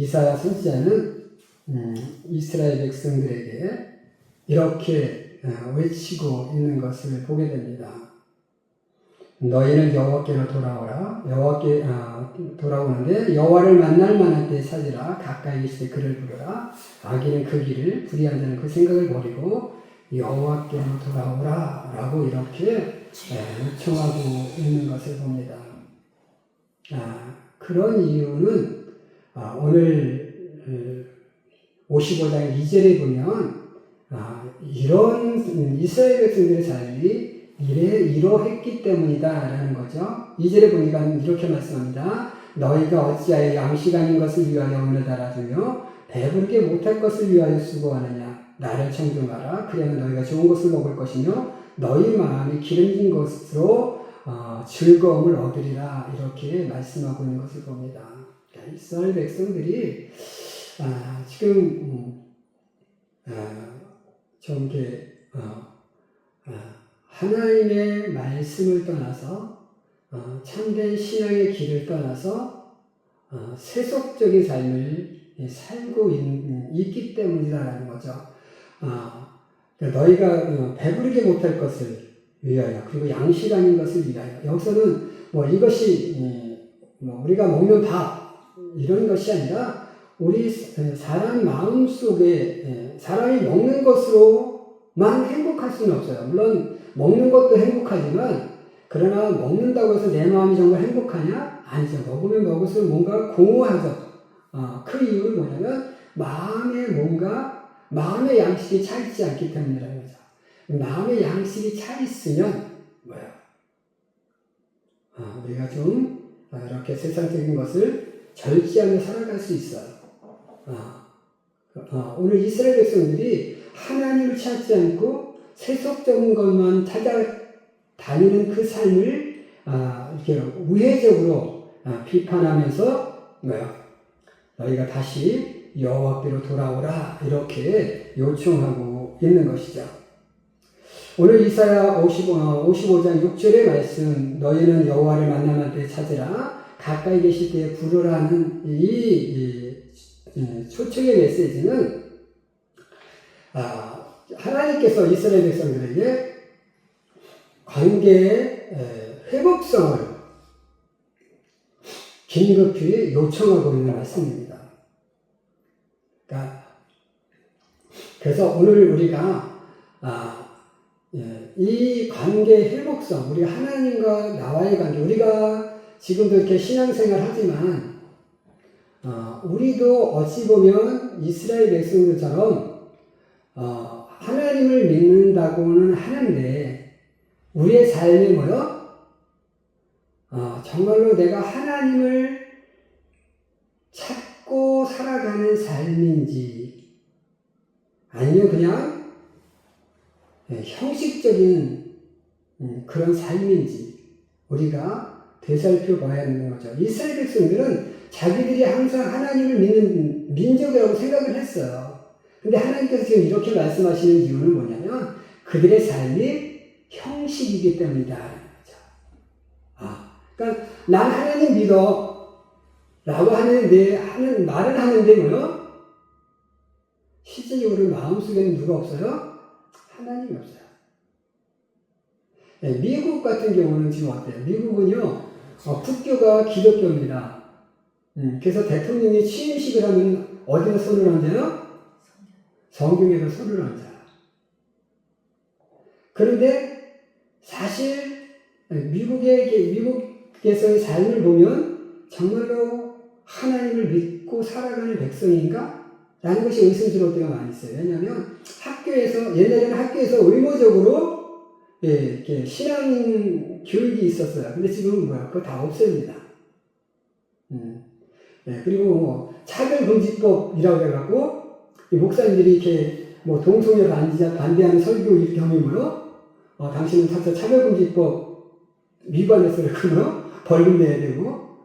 이사야 선지자는 이스라엘 백성들에게 이렇게 외치고 있는 것을 보게 됩니다. 너희는 여호와께로 돌아오라. 여호와께 돌아오는데 여호와를 만날 만한 때에 찾으라. 가까이 계실 때 그를 부르라. 악인은 그 길을, 불의한 자는 그 생각을 버리고 여호와께로 돌아오라 라고 이렇게 요청하고 있는 것을 봅니다. 그런 이유는 오늘 55장 2절에 보면 이런 이스라엘 백성들의 삶이 이러했기 때문이다 라는 거죠. 2절에 보니까 이렇게 말씀합니다. 너희가 어찌하여 양식 아닌 것을 위하여 은을 달아주며 배부르게 못할 것을 위하여 수고하느냐. 나를 청종하라. 그러면 너희가 좋은 것을 먹을 것이며 너희 마음이 기름진 것으로 즐거움을 얻으리라. 이렇게 말씀하고 있는 것을 봅니다. 그러니까 이스라엘 백성들이 지금 좀 이렇게 하나님의 말씀을 떠나서 참된 신앙의 길을 떠나서 세속적인 삶을 살고 있기 때문이라는 거죠. 너희가 배부르게 못할 것을 위하여 그리고 양식 아닌 것을 위하여 여기서는 이것이 우리가 먹는 밥 이런 것이 아니라 우리 사람 마음속에 사람이 먹는 것으로만 행복할 수는 없어요. 물론 먹는 것도 행복하지만 그러나 먹는다고 해서 내 마음이 정말 행복하냐? 아니죠. 먹으면 먹을수록 뭔가 공허하죠. 그 이유는 뭐냐면 마음의 양식이 차 있지 않기 때문이라는 거죠. 마음의 양식이 차 있으면 우리가 좀 이렇게 세상적인 것을 절제하며 살아갈 수 있어요. 오늘 이스라엘 백성들이 하나님을 찾지 않고 세속적인 것만 찾아다니는 그 삶을 이렇게 우회적으로 비판하면서 너희가 다시 여호와께로 돌아오라 이렇게 요청하고 있는 것이죠. 오늘 이사야 55장 6절의 말씀 너희는 여호와를 만나는 때에 찾으라 가까이 계실 때에 부르라는 이 초청의 메시지는 하나님께서 이스라엘 백성들에게 관계의 회복성을 긴급히 요청하고 있는 말씀입니다. 그래서 오늘 우리가 이 관계의 회복성, 우리 하나님과 나와의 관계, 우리가 지금도 이렇게 신앙생활 하지만 우리도 어찌 보면 이스라엘 백성들처럼 하나님을 믿는다고는 하는데 우리의 삶이 정말로 내가 하나님을 찾고 살아가는 삶인지 아니면 그냥 형식적인 그런 삶인지 우리가 되살펴봐야 하는 거죠. 이스라엘 백성들은 자기들이 항상 하나님을 믿는 민족이라고 생각을 했어요. 근데 하나님께서 지금 이렇게 말씀하시는 이유는 뭐냐면 그들의 삶이 형식이기 때문이다. 그러니까 난 하나님 믿어 라고 하는 말을 하는데 실질적으로 마음속에는 누가 없어요? 하나님이 없어요. 미국 같은 경우는 지금 어때요? 미국은요 국교가 기독교입니다. 그래서 대통령이 취임식을 하면 어디다 손을 얹어요? 성경에다 손을 얹어요. 그런데 사실 미국에서의 삶을 보면 정말로 하나님을 믿고 살아가는 백성인가? 라는 것이 의심스러울 때가 많이 있어요. 왜냐하면 옛날에는 학교에서 의무적으로 이렇게 신앙 교육이 있었어요. 근데 지금은 그거 다 없습니다. 그리고 차별금지법이라고 해갖고 목사님들이 이렇게 동성애 반대하는 설교 이렇게 하면 당신은 차별금지법 위반해서 그러면 벌금 내야 되고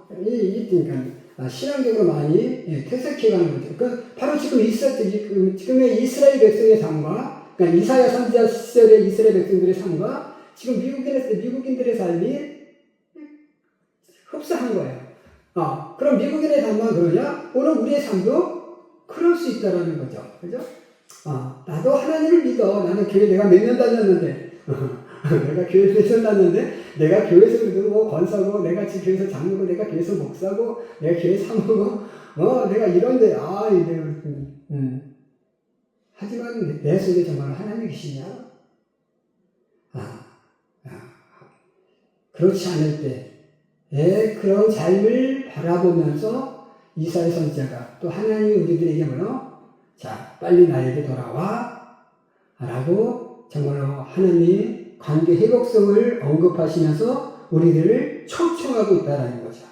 그러니까 신앙적으로 많이 퇴색해가는 거죠. 그러니까 바로 지금의 이스라엘 백성의 삶과 그러니까 이사야 선지자 시절의 이스라엘 백성들의 삶과 지금 미국인들의 삶이 흡사한 거예요. 그럼 미국인의 삶만 그러냐? 오늘 우리의 삶도 그럴 수 있다라는 거죠. 그죠? 나도 하나님을 믿어. 나는 교회 내가 몇 년 다녔는데, 내가 교회 몇 년 다녔는데, 내가 교회에서 그래도 뭐 권사고, 내가 지금 교회에서 장로고, 내가 교회에서 목사고, 내가 교회 사모고, 내가 이런데, 하지만 내 속에 정말 하나님이 계시냐? 그렇지 않을 때, 그런 삶을 바라보면서 이사야 선지자가 또 하나님이 우리들에게 자, 빨리 나에게 돌아와. 라고 정말로 하나님 관계 회복성을 언급하시면서 우리들을 초청하고 있다는 거죠.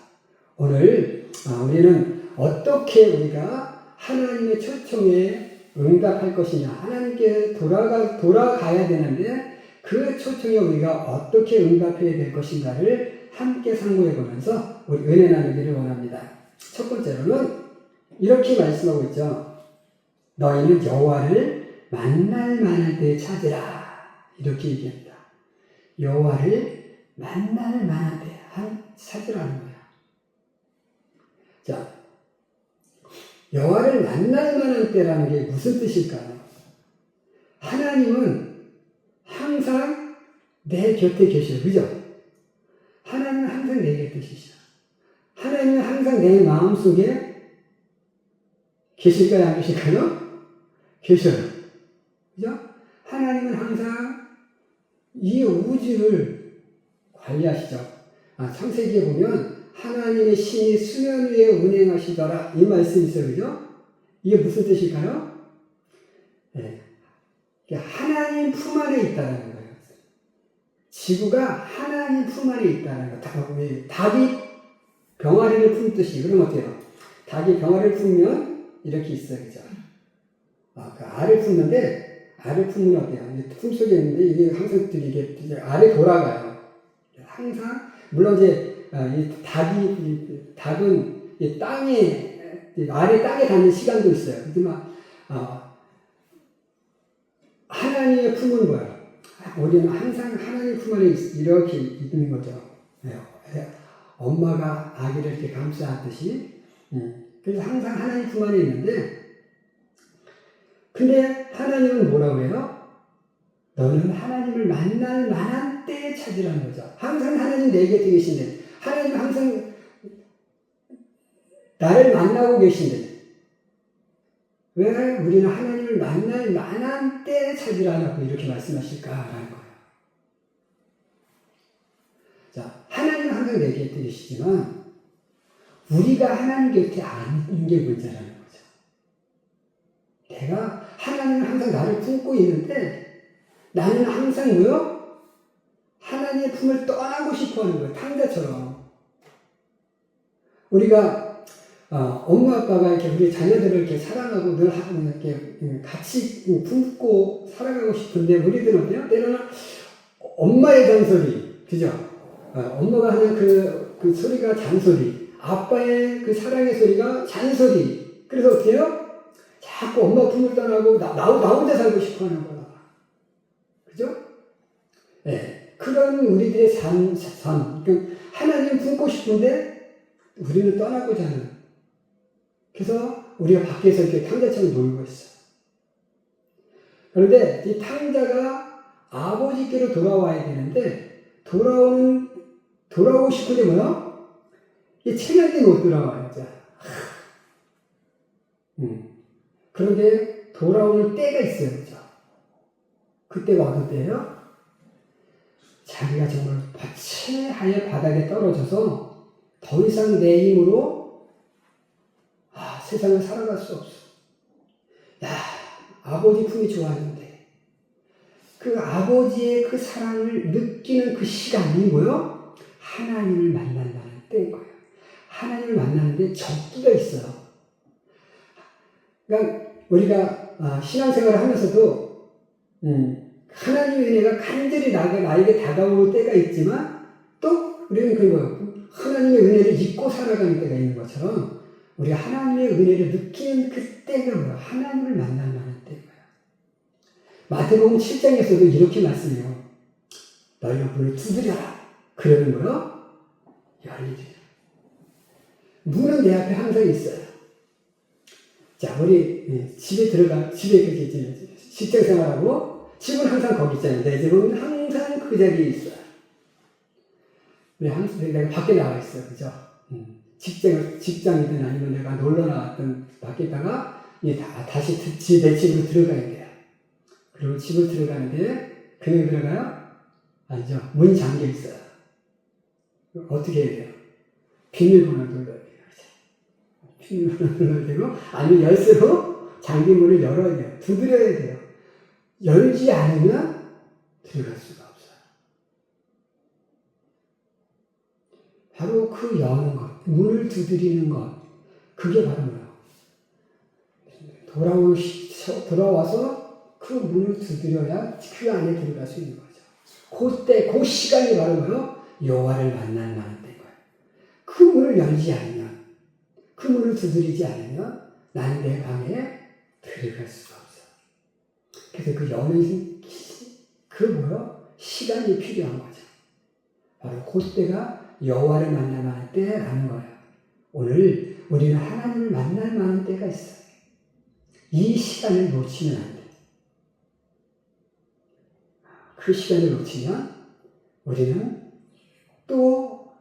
오늘 우리는 어떻게 우리가 하나님의 초청에 응답할 것이냐. 하나님께 돌아가야 되는데 그 초청에 우리가 어떻게 응답해야 될 것인가를 함께 상고해 보면서 우리 은혜 나누기를 원합니다. 첫 번째로는 이렇게 말씀하고 있죠. 너희는 여호와를 만날 만한 때에 찾으라. 이렇게 얘기합니다. 여호와를 만날 만한 때에 찾으라는 거야. 자, 여호와를 만날 만한 때라는 게 무슨 뜻일까요? 하나님은 항상 내 곁에 계셔요. 그죠? 하나님은 항상 내 곁에 계시죠. 하나님은 항상 내 마음속에 계실까요? 안 계실까요? 계셔요. 그죠? 하나님은 항상 이 우주를 관리하시죠. 창세기에 보면 하나님의 신이 수면 위에 운행하시더라. 이 말씀이 있어요. 그죠? 이게 무슨 뜻일까요? 네. 하나님 품 안에 있다는 거예요. 지구가 하나님 품 안에 있다는 거예요. 닭이 병아리를 품듯이. 그럼 어때요? 닭이 병아리를 품으면 이렇게 있어요. 그죠? 그 알을 품는데, 알을 품으면 어때요? 품속에 있는데, 이게 항상 이게 알에 돌아가요. 항상, 물론 이제, 닭은 이 알이 땅에 닿는 시간도 있어요. 하지만, 하나님의 품은 뭐예요? 우리는 항상 하나님 품 안에 이렇게 있는 거죠. 엄마가 아기를 이렇게 감싸듯이. 그래서 항상 하나님 품 안에 있는데, 근데 하나님은 뭐라고 해요? 너는 하나님을 만날 만한 때에 찾으라는 거죠. 항상 하나님 내 곁에 계신데, 하나님 항상 나를 만나고 계신데, 왜 우리는 하나님을 만날 만한 때에 찾으라고 이렇게 말씀하실까라는 거예요. 자, 하나님은 항상 내 곁에 계시지만, 우리가 하나님 곁에 안 있는 게 문제라는 거죠. 내가 하나님은 항상 나를 품고 있는데 나는 항상 하나님의 품을 떠나고 싶어 하는 거예요. 탕자처럼. 우리가 엄마 아빠가 이렇게 우리 자녀들을 이렇게 사랑하고 늘 이렇게 같이 품고 살아가고 싶은데 우리들은 어때요? 때로는 엄마의 잔소리, 그죠? 엄마가 하는 그 소리가 잔소리, 아빠의 그 사랑의 소리가 잔소리. 그래서 어떻게 해요? 자꾸 엄마 품을 떠나고 나 혼자 살고 싶어 하는 거야. 그죠? 네. 그런 우리들의 삶. 그러니까 하나님 품고 싶은데 우리는 떠나고자 하는. 그래서 우리가 밖에서 이렇게 탕자처럼 놀고 있어. 그런데 이 탕자가 아버지께로 돌아와야 되는데 돌아오고 싶은데 이 체면이 못 돌아와요. 그런데 돌아오는 때가 있어요. 그죠? 그때가 어느 때예요? 자기가 정말 거체하여 바닥에 떨어져서 더 이상 내 힘으로 세상을 살아갈 수 없어. 아버지 품이 좋았는데 그 아버지의 그 사랑을 느끼는 그 시간이 뭐예요? 하나님을 만난다는 때인 거예요. 하나님을 만나는데 적기가 있어요. 그러니까 우리가 신앙생활을 하면서도 하나님의 은혜가 간절히 나에게 다가올 때가 있지만 또 우리는 그거예요. 하나님의 은혜를 잊고 살아가는 때가 있는 것처럼 우리가 하나님의 은혜를 느끼는 그때가 뭐야? 하나님을 만날 만한 때예요. 마태복음 7장에서도 이렇게 말씀해요. 너희가 문을 두드려라. 그러는 거요? 열리리라. 문은 내 앞에 항상 있어요. 자, 우리 집에 직장 생활하고 집은 항상 거기 있잖아요. 내 집은 항상 그 자리에 있어요. 우리 항상 내가 밖에 나와 있어요. 그죠? 직장이든 아니면 내가 놀러 나왔던 밖에 있다가 다시 내 집으로 들어가야 돼요. 그리고 집을 들어가는데 그냥 들어가요? 아니죠. 문이 잠겨 있어요. 어떻게 해야 돼요? 비밀번호 눌러야 돼요. 비밀번호 눌러야 되고 아니면 열쇠로 잠긴 문을 열어야 돼요. 두드려야 돼요. 열지 않으면 들어갈 수가 없어요. 바로 그 여는 것, 문을 두드리는 것, 그게 바로 뭐예요? 돌아와서 그 문을 두드려야 그 안에 들어갈 수 있는 거죠. 그때, 그 시간이 바로 뭐예요? 여호와를 만날 만한 때인 거예요. 그 문을 열지 않으면, 그 문을 두드리지 않으면 나는 내 방에 들어갈 수가 없어요. 그래서 그 여는 시간이 필요한 거죠. 바로 그때가 여호와를 만날 만한 때라는 거예요. 오늘 우리는 하나님을 만날 만한 때가 있어요. 이 시간을 놓치면 안 돼요. 그 시간을 놓치면 우리는 또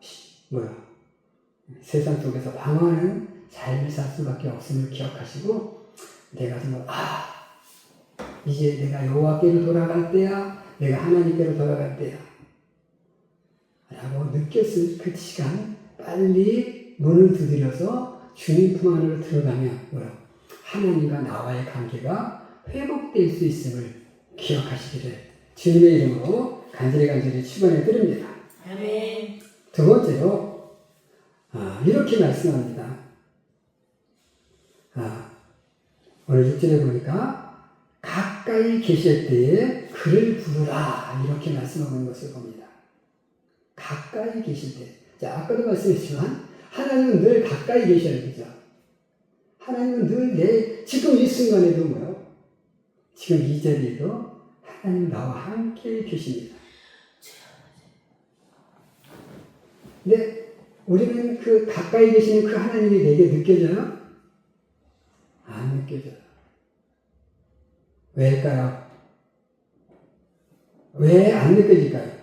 세상 속에서 방황하는 삶을 살 수밖에 없음을 기억하시고 내가 정말 이제 내가 여호와께로 돌아갈 때야, 내가 하나님께로 돌아갈 때야 라고 느꼈을 그 시간 빨리 문을 두드려서 주님 품 안으로 들어가면 하나님과 나와의 관계가 회복될 수 있음을 기억하시기를 주님의 이름으로 간절히 축원해 드립니다. 아멘. 두 번째로 이렇게 말씀합니다. 오늘 6절에 보니까 가까이 계실 때에 그를 부르라 이렇게 말씀하고 있는 것을 봅니다. 가까이 계실 때. 자, 아까도 말씀했지만 하나님은 늘 가까이 계셔야 되죠. 하나님은 늘 지금 이 순간에도 지금 이 자리에도 하나님 나와 함께 계십니다. 근데 우리는 그 가까이 계시는 그 하나님이 내게 느껴져요? 안 느껴져요. 왜일까요? 왜 안 느껴질까요?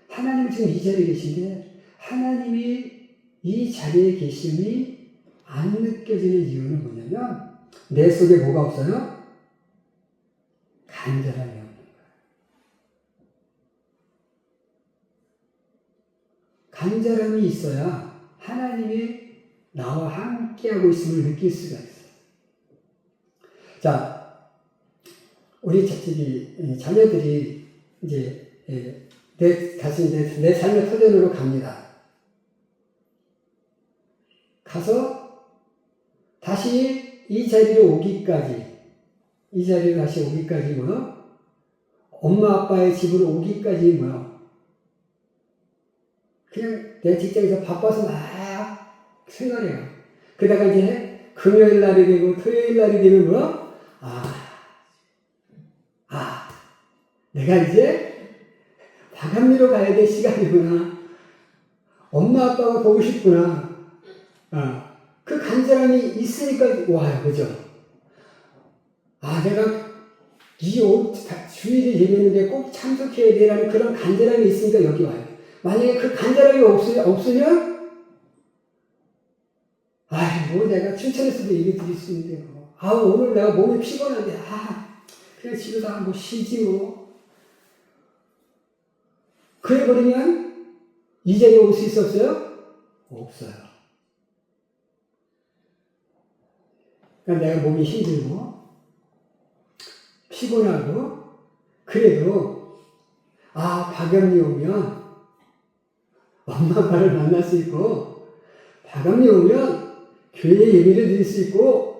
하나님 지금 이 자리에 계신데 하나님이 이 자리에 계심이 안 느껴지는 이유는 뭐냐면 내 속에 뭐가 없어요? 간절함이 없는 거예요. 간절함이 있어야 하나님이 나와 함께하고 있음을 느낄 수가 있어요. 자, 우리 자녀들이 이제 다시 내 삶의 터전으로 갑니다. 가서 다시 이 자리로 다시 오기까지 엄마 아빠의 집으로 오기까지 그냥 내 직장에서 바빠서 막 생활해요. 그러다가 이제 금요일 날이 되고 토요일 날이 되면 내가 이제 다감리로 가야 될 시간이구나. 엄마 아빠가 보고 싶구나. 그 간절함이 있으니까 와요. 그죠? 내가 이 주일을 예배했는데 꼭 참석해야 되라는 그런 간절함이 있으니까 여기 와요. 만약에 그 간절함이 없으면 내가 춘천에서도 얘기 드릴 수 있는데 오늘 내가 몸이 피곤한데 그냥 집에서 쉬지 그래버리면 이 자리에 올 수 있었어요? 없어요. 그러니까 내가 몸이 힘들고 피곤하고 그래도 박연이 오면 엄마 아빠를 만날 수 있고 박연이 오면 교회에 예배를 드릴 수 있고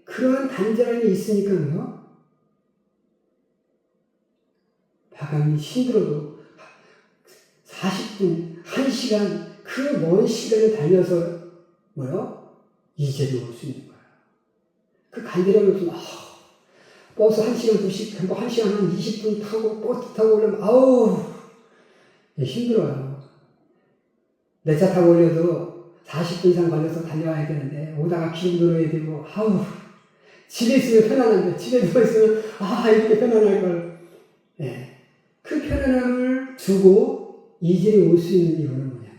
그러한 간절함이 있으니까요. 박연이 힘들어도 40분, 1시간 그 먼 시간을 달려서 이 자리에 올 수 있는 거예요. 그 간절함이 없으면 버스 1시간, 2시간, 1시간 한 20분 타고 버스 타고 오려면 힘들어요. 내 차 타고 올려도 40분 이상 걸려서 달려와야 되는데 오다가 기름 들어야 되고 아우 집에 있으면 편안한데 집에 누워있으면 이렇게 편안할 걸. 예. 그 편안함을 두고 이질이 올 수 있는 이유는 뭐냐면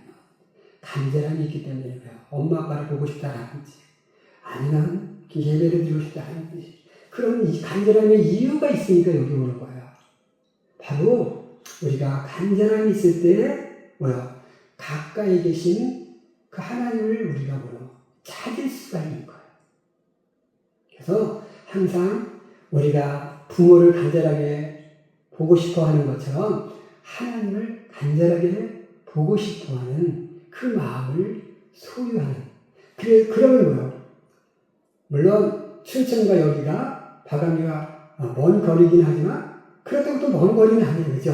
간절함이 있기 때문이에요. 엄마 아빠를 보고 싶다라든지 아니면 예배를 드리고 싶다라든지 그런 이 간절함의 이유가 있으니까 여기 오는 거예요. 바로 우리가 간절함이 있을 때 가까이 계신 그 하나님을 우리가 찾을 수가 있는 거예요. 그래서 항상 우리가 부모를 간절하게 보고 싶어 하는 것처럼 하나님을 간절하게 보고 싶어 하는 그 마음을 소유하는. 그러면 물론 춘천과 여기가 바감리가 먼 거리긴 하지만 그렇다고 또 먼 거리는 아니에요. 그죠?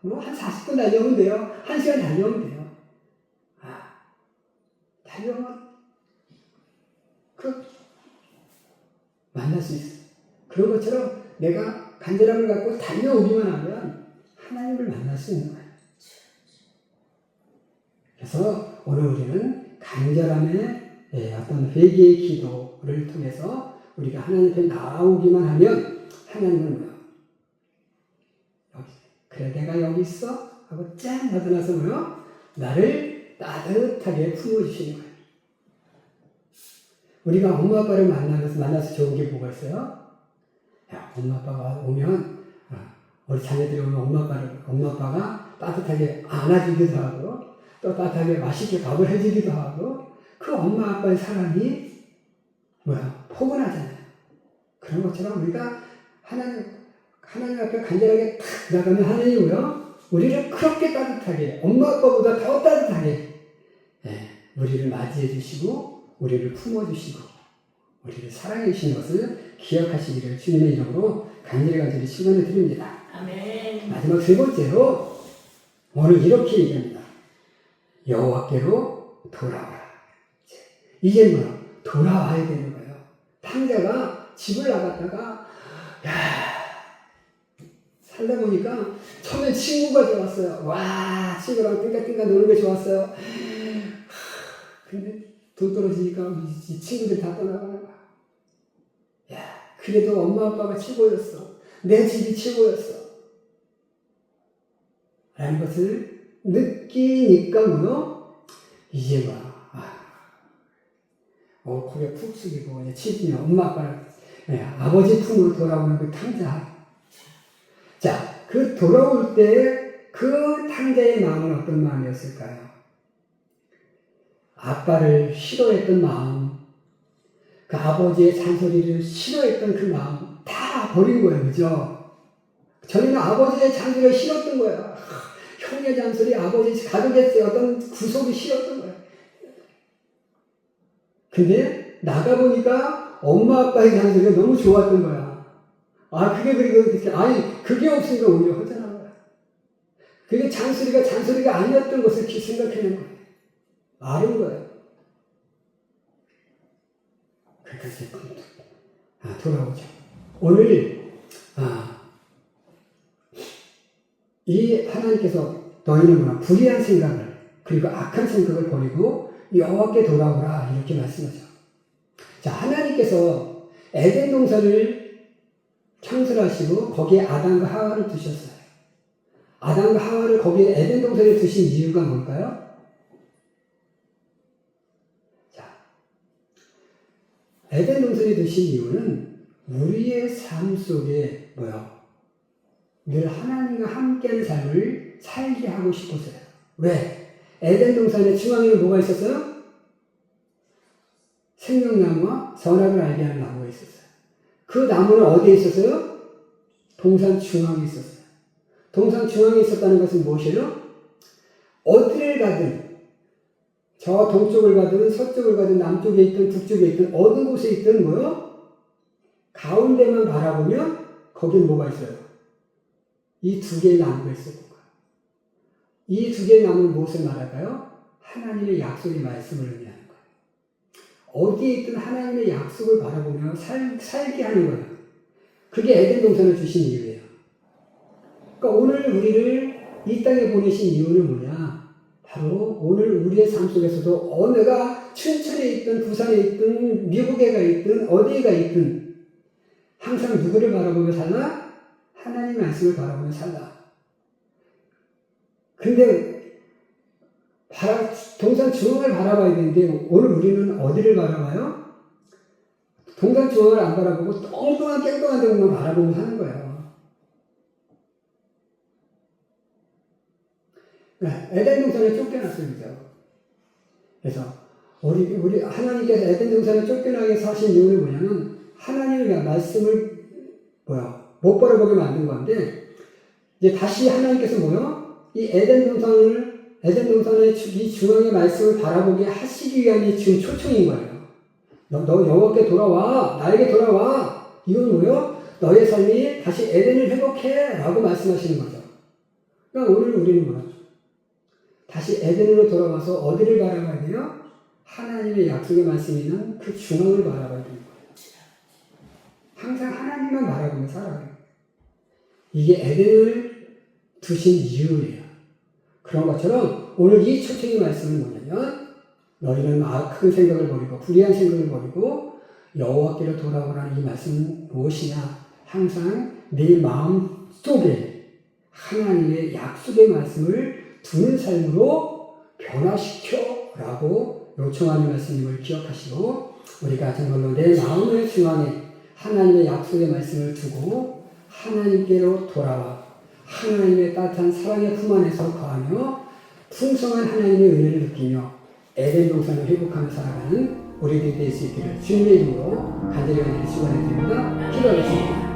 한 40분 달려오면 돼요. 1시간 달려오면 돼요. 달려오면 만날 수 있어요. 그런 것처럼 내가 간절함을 갖고 달려오기만 하면 하나님을 만날 수 있는 거예요. 그래서 오늘 우리는 간절함의 어떤 회개의 기도를 통해서 우리가 하나님 앞에 나오기만 하면 하나님은 그래 내가 여기 있어? 하고 짠 나타나서 나를 따뜻하게 품어주시는 거예요. 우리가 엄마 아빠를 만나서 좋은 게 뭐가 있어요? 엄마 아빠가 오면 우리 자녀들이 오면 엄마 아빠가 따뜻하게 안아주기도 하고 또 따뜻하게 맛있게 밥을 해주기도 하고 그 엄마 아빠의 사랑이 포근하잖아요. 그런 것처럼 우리가 하나님 앞에 간절하게 탁 나가면 하나님이 우리를 그렇게 따뜻하게 엄마 아빠보다 더 따뜻하게 우리를 맞이해 주시고 우리를 품어주시고 우리를 사랑해 주시는 것을 기억하시기를 주님의 이름으로 간절히 축원을 드립니다. 아멘. 마지막 세 번째로 오늘 이렇게 얘기합니다. 여호와께로 돌아와라. 이제 돌아와야 되는 거예요. 탕자가 집을 나갔다가 살다 보니까 처음에 친구가 좋았어요. 와 친구랑 띵까띵까 노는 게 좋았어요. 근데 돈 떨어지니까 이 친구들이 다 떠나가는 거야. 그래도 엄마 아빠가 최고였어. 내 집이 최고였어. 라는 것을 느끼니까 이제 고개 푹 숙이고 이제 치즈면 엄마 아빠를 아버지 품으로 돌아오는 그 탕자. 자, 그 돌아올 때 그 탕자의 마음은 어떤 마음이었을까요? 아빠를 싫어했던 마음, 그 아버지의 잔소리를 싫어했던 그 마음 다 버린 거예요. 그죠? 저희는 아버지의 잔소리가 싫었던 거예요. 형의 잔소리, 아버지 가족의 어떤 구속이 싫었던 거예요. 근데 나가보니까 엄마 아빠의 잔소리가 너무 좋았던 거야. 그게 없으니까 오히려 허전한 거야. 그게 잔소리가 아니었던 것을 생각해낸 거예요. 아는 거예요. 그러니까 돌아오죠. 오늘 이 하나님께서 너희는 불의한 생각을 그리고 악한 생각을 버리고 여호와께 돌아오라 이렇게 말씀하죠. 자, 하나님께서 에덴 동산을 창설하시고 거기에 아담과 하와를 두셨어요. 아담과 하와를 거기에 에덴 동산에 두신 이유가 뭘까요? 에덴 동산에 두신 이유는 우리의 삶 속에 늘 하나님과 함께하는 삶을 살게 하고 싶어서요. 왜? 에덴 동산의 중앙에는 뭐가 있었어요? 생명나무와 선악을 알게 하는 나무가 있었어요. 그 나무는 어디에 있었어요? 동산 중앙에 있었어요. 동산 중앙에 있었다는 것은 무엇이에요? 어디를 가든 저 동쪽을 가든 서쪽을 가든 남쪽에 있든 북쪽에 있든 어느 곳에 있든 가운데만 바라보면 거긴 뭐가 있어요? 이 두 개의 나무가 있었던 거예요. 이 두 개의 나무는 무엇을 말할까요? 하나님의 약속의 말씀을 의미하는 거예요. 어디에 있든 하나님의 약속을 바라보며 살게 하는 거예요. 그게 에덴 동산을 주신 이유예요. 그러니까 오늘 우리를 이 땅에 보내신 이유는 뭐냐? 바로 오늘 우리의 삶 속에서도 내가 춘천에 있든 부산에 있든 미국에 가 있든 어디에 가 있든 항상 누구를 바라보며 살라? 하나님의 말씀을 바라보며 살라. 근데 동산 중앙을 바라봐야 되는데 오늘 우리는 어디를 바라봐요? 동산 중앙을 안 바라보고 엉뚱한 깽뚱한 데만 바라보며 사는 거예요. 에덴 동산에 쫓겨났어요, 그죠? 그래서 우리 하나님께서 에덴 동산에 쫓겨나게 하신 이유는 뭐냐면 하나님의 말씀을 못 바라보게 만든 건데 이제 다시 하나님께서 이 에덴 동산의 이 중앙의 말씀을 바라보게 하시기 위한 지금 초청인 거예요. 너 여호와께 돌아와, 나에게 돌아와. 이건 너의 삶이 다시 에덴을 회복해라고 말씀하시는 거죠. 그러니까 오늘 우리는 다시 에덴으로 돌아와서 어디를 바라봐야 돼요? 하나님의 약속의 말씀이 있는 그 중앙을 바라봐야 되는 거예요. 항상 하나님만 바라보며 살아야 돼요. 이게 에덴을 두신 이유예요. 그런 것처럼 오늘 이 초청의 말씀은 뭐냐면 너희는 악한 생각을 버리고 불의한 생각을 버리고 여호와께로 돌아오라는 이 말씀은 무엇이냐? 항상 내 마음 속에 하나님의 약속의 말씀을 두는 삶으로 변화시켜라고 요청하는 말씀임을 기억하시고 우리가 정말로 내 마음의 중앙에 하나님의 약속의 말씀을 두고 하나님께로 돌아와 하나님의 따뜻한 사랑의 품 안에서 거하며 풍성한 하나님의 은혜를 느끼며 에덴 동산을 회복하며 살아가는 우리들이 될 수 있기를 주님의 이름으로 간절히 축원해 드립니다. 기도하겠습니다.